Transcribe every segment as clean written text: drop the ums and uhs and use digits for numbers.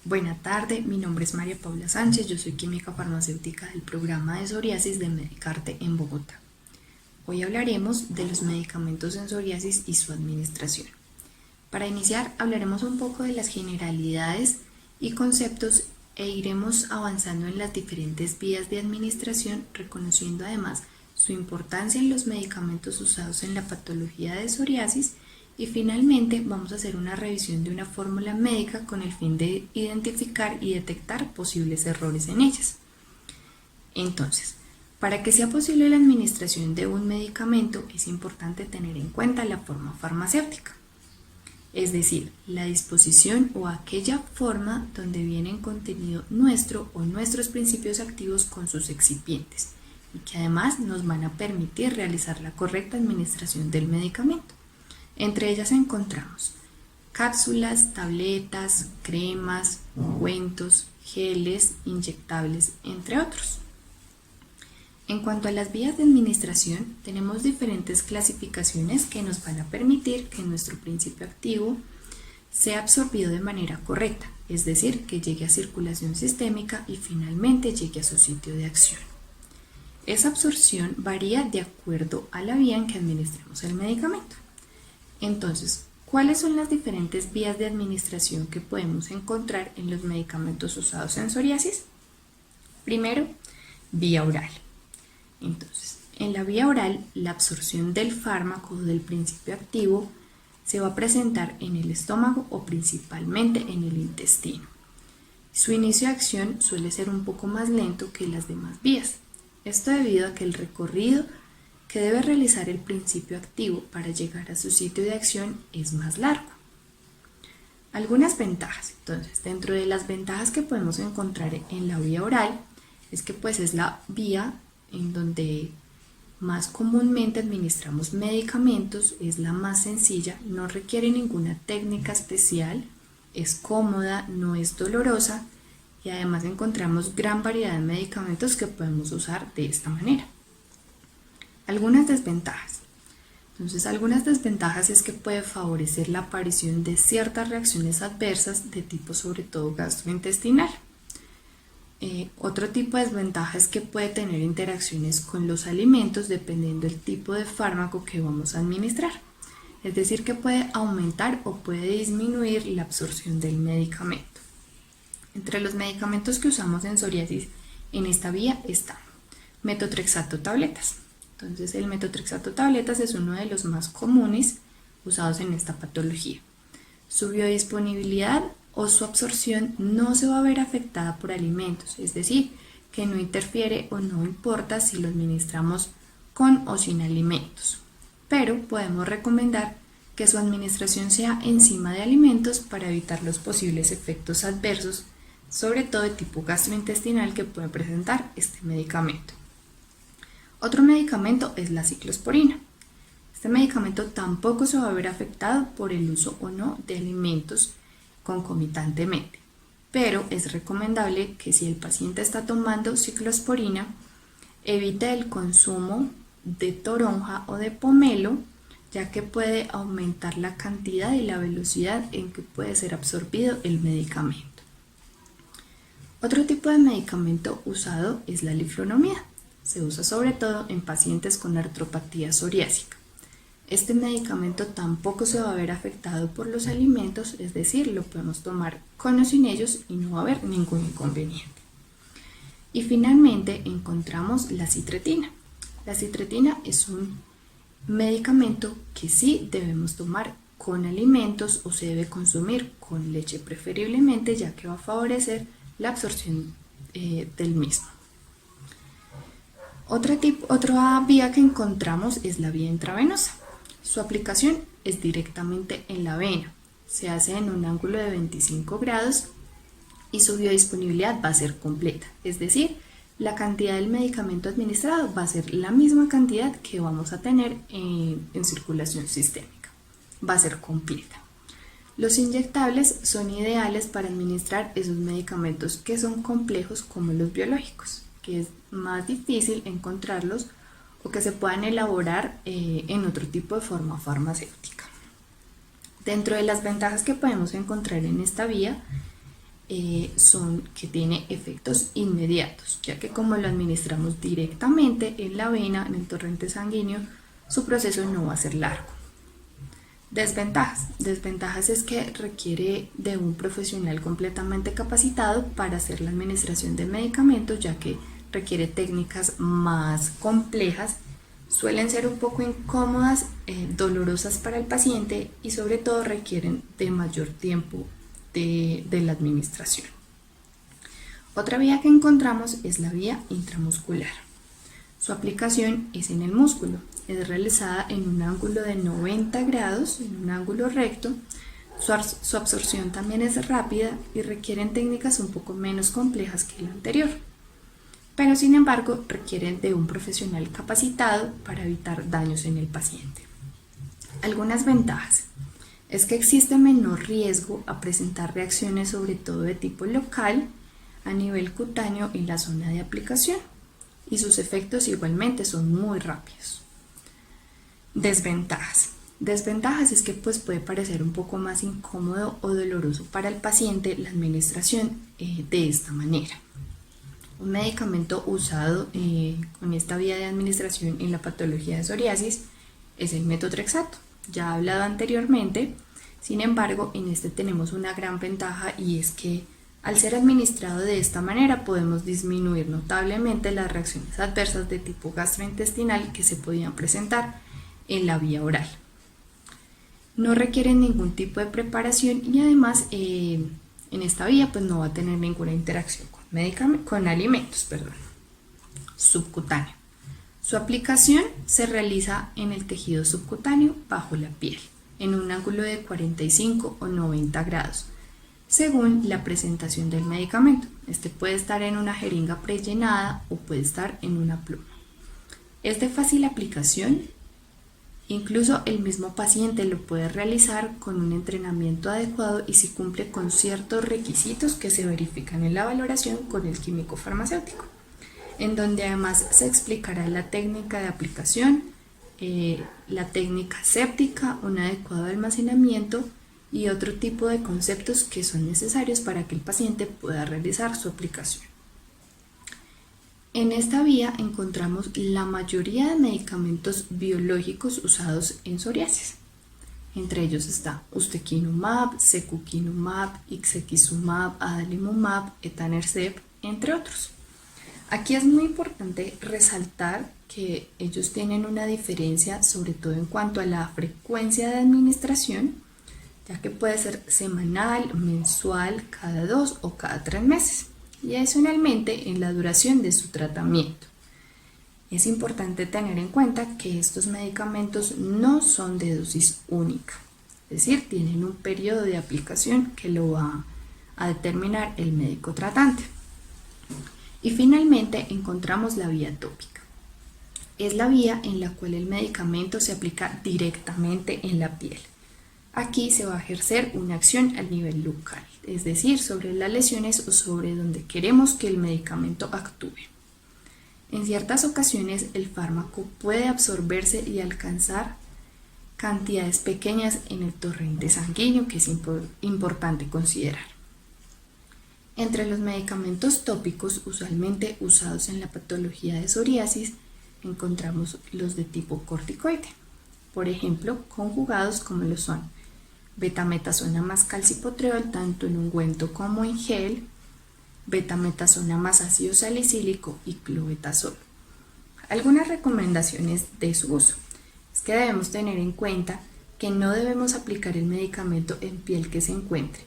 Buena tarde, mi nombre es María Paula Sánchez, yo soy química farmacéutica del programa de psoriasis de Medicarte en Bogotá. Hoy hablaremos de los medicamentos en psoriasis y su administración. Para iniciar, hablaremos un poco de las generalidades y conceptos e iremos avanzando en las diferentes vías de administración, reconociendo además su importancia en los medicamentos usados en la patología de psoriasis. Y finalmente vamos a hacer una revisión de una fórmula médica con el fin de identificar y detectar posibles errores en ellas. Entonces, para que sea posible la administración de un medicamento es importante tener en cuenta la forma farmacéutica, es decir, la disposición o aquella forma donde viene contenido nuestro o nuestros principios activos con sus excipientes y que además nos van a permitir realizar la correcta administración del medicamento. Entre ellas encontramos cápsulas, tabletas, cremas, ungüentos, geles, inyectables, entre otros. En cuanto a las vías de administración, tenemos diferentes clasificaciones que nos van a permitir que nuestro principio activo sea absorbido de manera correcta, es decir, que llegue a circulación sistémica y finalmente llegue a su sitio de acción. Esa absorción varía de acuerdo a la vía en que administremos el medicamento. Entonces, ¿cuáles son las diferentes vías de administración que podemos encontrar en los medicamentos usados en psoriasis? Primero, vía oral. Entonces, en la vía oral, la absorción del fármaco o del principio activo se va a presentar en el estómago o principalmente en el intestino. Su inicio de acción suele ser un poco más lento que las demás vías. Esto debido a que el recorrido que debe realizar el principio activo para llegar a su sitio de acción es más largo. Algunas ventajas. Entonces, dentro de las ventajas que podemos encontrar en la vía oral es que es la vía en donde más comúnmente administramos medicamentos, es la más sencilla, no requiere ninguna técnica especial, es cómoda, no es dolorosa y además encontramos gran variedad de medicamentos que podemos usar de esta manera. Algunas desventajas. Entonces, algunas desventajas es que puede favorecer la aparición de ciertas reacciones adversas de tipo sobre todo gastrointestinal. Otro tipo de desventaja es que puede tener interacciones con los alimentos dependiendo del tipo de fármaco que vamos a administrar. Es decir, que puede aumentar o puede disminuir la absorción del medicamento. Entre los medicamentos que usamos en psoriasis en esta vía está metotrexato tabletas. Entonces, el metotrexato tabletas es uno de los más comunes usados en esta patología. Su biodisponibilidad o su absorción no se va a ver afectada por alimentos, es decir, que no interfiere o no importa si lo administramos con o sin alimentos, pero podemos recomendar que su administración sea encima de alimentos para evitar los posibles efectos adversos, sobre todo de tipo gastrointestinal que puede presentar este medicamento. Otro medicamento es la ciclosporina. Este medicamento tampoco se va a ver afectado por el uso o no de alimentos concomitantemente, pero es recomendable que si el paciente está tomando ciclosporina, evite el consumo de toronja o de pomelo, ya que puede aumentar la cantidad y la velocidad en que puede ser absorbido el medicamento. Otro tipo de medicamento usado es la liflonomida. Se usa sobre todo en pacientes con artropatía psoriásica. Este medicamento tampoco se va a ver afectado por los alimentos, es decir, lo podemos tomar con o sin ellos y no va a haber ningún inconveniente. Y finalmente encontramos la citretina. La citretina es un medicamento que sí debemos tomar con alimentos o se debe consumir con leche preferiblemente, ya que va a favorecer la absorción del mismo. Otra vía que encontramos es la vía intravenosa. Su aplicación es directamente en la vena. Se hace en un ángulo de 25 grados y su biodisponibilidad va a ser completa. Es decir, la cantidad del medicamento administrado va a ser la misma cantidad que vamos a tener en circulación sistémica. Va a ser completa. Los inyectables son ideales para administrar esos medicamentos que son complejos como los biológicos, que es más difícil encontrarlos o que se puedan elaborar en otro tipo de forma farmacéutica. Dentro de las ventajas que podemos encontrar en esta vía son que tiene efectos inmediatos, ya que como lo administramos directamente en la vena, en el torrente sanguíneo, su proceso no va a ser largo. Desventajas. Desventajas es que requiere de un profesional completamente capacitado para hacer la administración de medicamentos, ya que requiere técnicas más complejas, suelen ser un poco incómodas, dolorosas para el paciente y sobre todo requieren de mayor tiempo de la administración. Otra vía que encontramos es la vía intramuscular. Su aplicación es en el músculo, es realizada en un ángulo de 90 grados, en un ángulo recto. Su absorción también es rápida y requieren técnicas un poco menos complejas que la anterior, pero sin embargo requieren de un profesional capacitado para evitar daños en el paciente. Algunas ventajas es que existe menor riesgo a presentar reacciones, sobre todo de tipo local, a nivel cutáneo en la zona de aplicación, y sus efectos igualmente son muy rápidos. Desventajas. Desventajas es que puede parecer un poco más incómodo o doloroso para el paciente la administración de esta manera. Un medicamento usado con esta vía de administración en la patología de psoriasis es el metotrexato. Ya he hablado anteriormente, sin embargo, en este tenemos una gran ventaja, y es que al ser administrado de esta manera podemos disminuir notablemente las reacciones adversas de tipo gastrointestinal que se podían presentar en la vía oral. No requieren ningún tipo de preparación y además en esta vía no va a tener ninguna interacción con alimentos. Subcutáneo. Su aplicación se realiza en el tejido subcutáneo bajo la piel, en un ángulo de 45 o 90 grados, según la presentación del medicamento. Este puede estar en una jeringa prellenada o puede estar en una pluma. Es de fácil aplicación, incluso el mismo paciente lo puede realizar con un entrenamiento adecuado y si cumple con ciertos requisitos que se verifican en la valoración con el químico farmacéutico, en donde además se explicará la técnica de aplicación, la técnica séptica, un adecuado almacenamiento y otro tipo de conceptos que son necesarios para que el paciente pueda realizar su aplicación. En esta vía encontramos la mayoría de medicamentos biológicos usados en psoriasis. Entre ellos está ustekinumab, secukinumab, ixekizumab, adalimumab, etanercept, entre otros. Aquí es muy importante resaltar que ellos tienen una diferencia, sobre todo en cuanto a la frecuencia de administración, ya que puede ser semanal, mensual, cada 2 o cada 3 meses, y adicionalmente en la duración de su tratamiento. Es importante tener en cuenta que estos medicamentos no son de dosis única, es decir, tienen un periodo de aplicación que lo va a determinar el médico tratante. Y finalmente encontramos la vía tópica. Es la vía en la cual el medicamento se aplica directamente en la piel. Aquí se va a ejercer una acción a nivel local, es decir, sobre las lesiones o sobre donde queremos que el medicamento actúe. En ciertas ocasiones el fármaco puede absorberse y alcanzar cantidades pequeñas en el torrente sanguíneo, que es importante considerar. Entre los medicamentos tópicos usualmente usados en la patología de psoriasis encontramos los de tipo corticoide, por ejemplo, conjugados como lo son betametasona más calcipotriol, tanto en ungüento como en gel, betametasona más ácido salicílico y clobetasol. Algunas recomendaciones de su uso es que debemos tener en cuenta que no debemos aplicar el medicamento en piel que se encuentre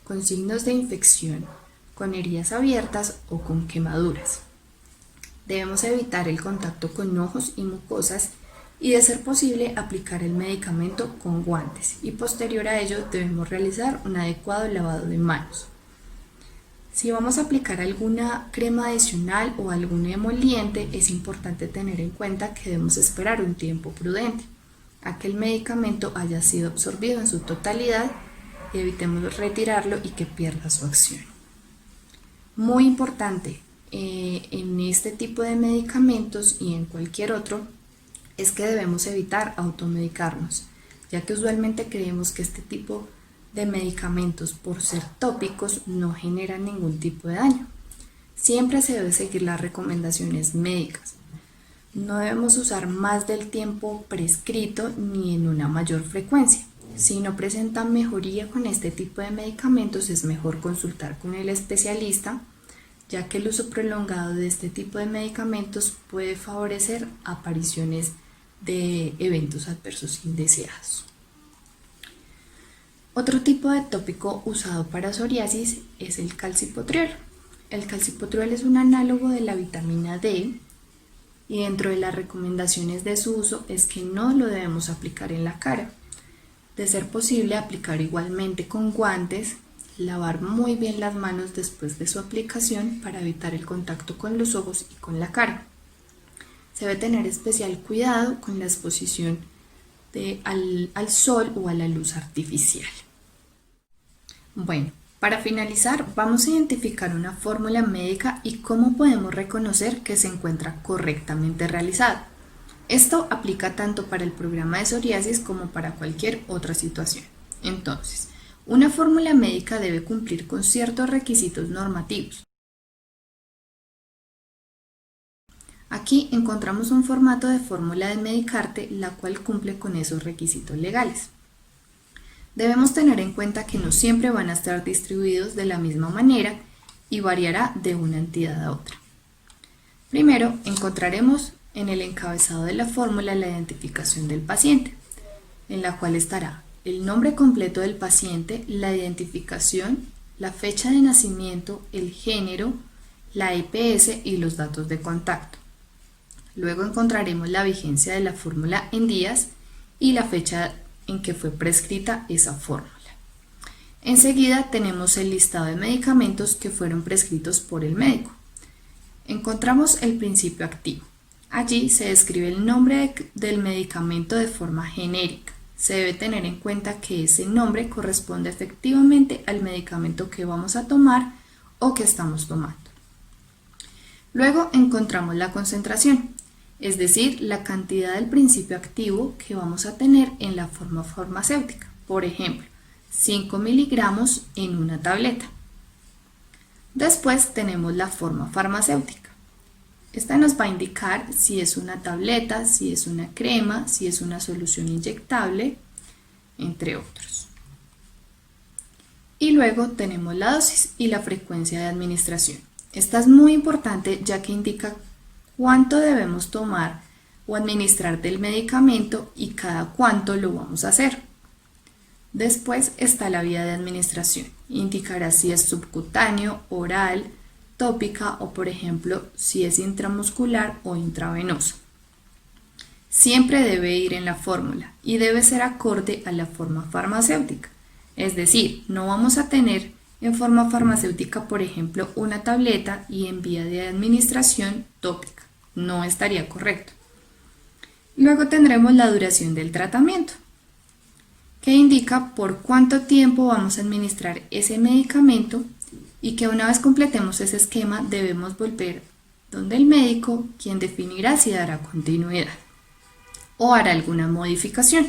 con signos de infección, con heridas abiertas o con quemaduras. Debemos evitar el contacto con ojos y mucosas y, de ser posible, aplicar el medicamento con guantes, y posterior a ello debemos realizar un adecuado lavado de manos. Si vamos a aplicar alguna crema adicional o algún emoliente, es importante tener en cuenta que debemos esperar un tiempo prudente a que el medicamento haya sido absorbido en su totalidad y evitemos retirarlo y que pierda su acción. Muy importante en este tipo de medicamentos y en cualquier otro es que debemos evitar automedicarnos, ya que usualmente creemos que este tipo de medicamentos por ser tópicos no generan ningún tipo de daño. Siempre se debe seguir las recomendaciones médicas. No debemos usar más del tiempo prescrito ni en una mayor frecuencia. Si no presentan mejoría con este tipo de medicamentos, es mejor consultar con el especialista, ya que el uso prolongado de este tipo de medicamentos puede favorecer apariciones de eventos adversos indeseados. Otro tipo de tópico usado para psoriasis es el calcipotriol. El calcipotriol es un análogo de la vitamina D y dentro de las recomendaciones de su uso es que no lo debemos aplicar en la cara. De ser posible, aplicar igualmente con guantes, lavar muy bien las manos después de su aplicación para evitar el contacto con los ojos y con la cara. Se debe tener especial cuidado con la exposición al sol o a la luz artificial. Bueno, para finalizar, vamos a identificar una fórmula médica y cómo podemos reconocer que se encuentra correctamente realizada. Esto aplica tanto para el programa de psoriasis como para cualquier otra situación. Entonces, una fórmula médica debe cumplir con ciertos requisitos normativos. Aquí encontramos un formato de fórmula de Medicarte, la cual cumple con esos requisitos legales. Debemos tener en cuenta que no siempre van a estar distribuidos de la misma manera y variará de una entidad a otra. Primero, encontraremos en el encabezado de la fórmula la identificación del paciente, en la cual estará el nombre completo del paciente, la identificación, la fecha de nacimiento, el género, la EPS y los datos de contacto. Luego encontraremos la vigencia de la fórmula en días y la fecha en que fue prescrita esa fórmula. Enseguida tenemos el listado de medicamentos que fueron prescritos por el médico. Encontramos el principio activo. Allí se describe el nombre del medicamento de forma genérica. Se debe tener en cuenta que ese nombre corresponde efectivamente al medicamento que vamos a tomar o que estamos tomando. Luego encontramos la concentración, es decir, la cantidad del principio activo que vamos a tener en la forma farmacéutica. Por ejemplo, 5 miligramos en una tableta. Después tenemos la forma farmacéutica. Esta nos va a indicar si es una tableta, si es una crema, si es una solución inyectable, entre otros. Y luego tenemos la dosis y la frecuencia de administración. Esta es muy importante ya que indica cuánto debemos tomar o administrar del medicamento y cada cuánto lo vamos a hacer. Después está la vía de administración. Indicará si es subcutáneo, oral, tópica o, por ejemplo, si es intramuscular o intravenosa. Siempre debe ir en la fórmula y debe ser acorde a la forma farmacéutica. Es decir, no vamos a tener en forma farmacéutica, por ejemplo, una tableta y en vía de administración tópica. No estaría correcto. Luego tendremos la duración del tratamiento, que indica por cuánto tiempo vamos a administrar ese medicamento y que una vez completemos ese esquema debemos volver donde el médico, quien definirá si dará continuidad o hará alguna modificación.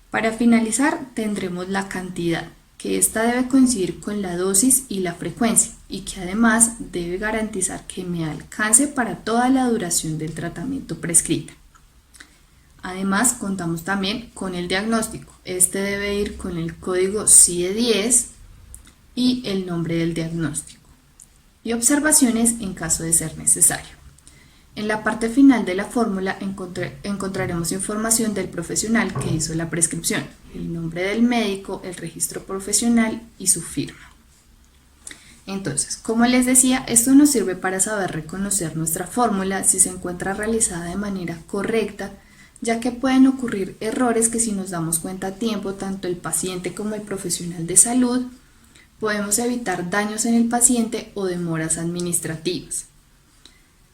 Para finalizar tendremos la cantidad, que esta debe coincidir con la dosis y la frecuencia y que además debe garantizar que me alcance para toda la duración del tratamiento prescrita. Además contamos también con el diagnóstico. Este debe ir con el código CIE-10 y el nombre del diagnóstico y observaciones en caso de ser necesario. En la parte final de la fórmula encontraremos información del profesional que hizo la prescripción, el nombre del médico, el registro profesional y su firma. Entonces, como les decía, esto nos sirve para saber reconocer nuestra fórmula si se encuentra realizada de manera correcta, ya que pueden ocurrir errores que si nos damos cuenta a tiempo, tanto el paciente como el profesional de salud, podemos evitar daños en el paciente o demoras administrativas.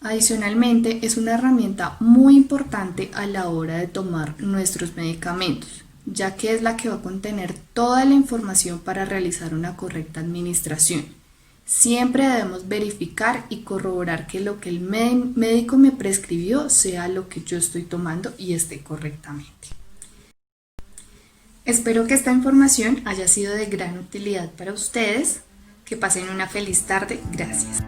Adicionalmente, es una herramienta muy importante a la hora de tomar nuestros medicamentos, ya que es la que va a contener toda la información para realizar una correcta administración. Siempre debemos verificar y corroborar que lo que el médico me prescribió sea lo que yo estoy tomando y esté correctamente. Espero que esta información haya sido de gran utilidad para ustedes. Que pasen una feliz tarde. Gracias.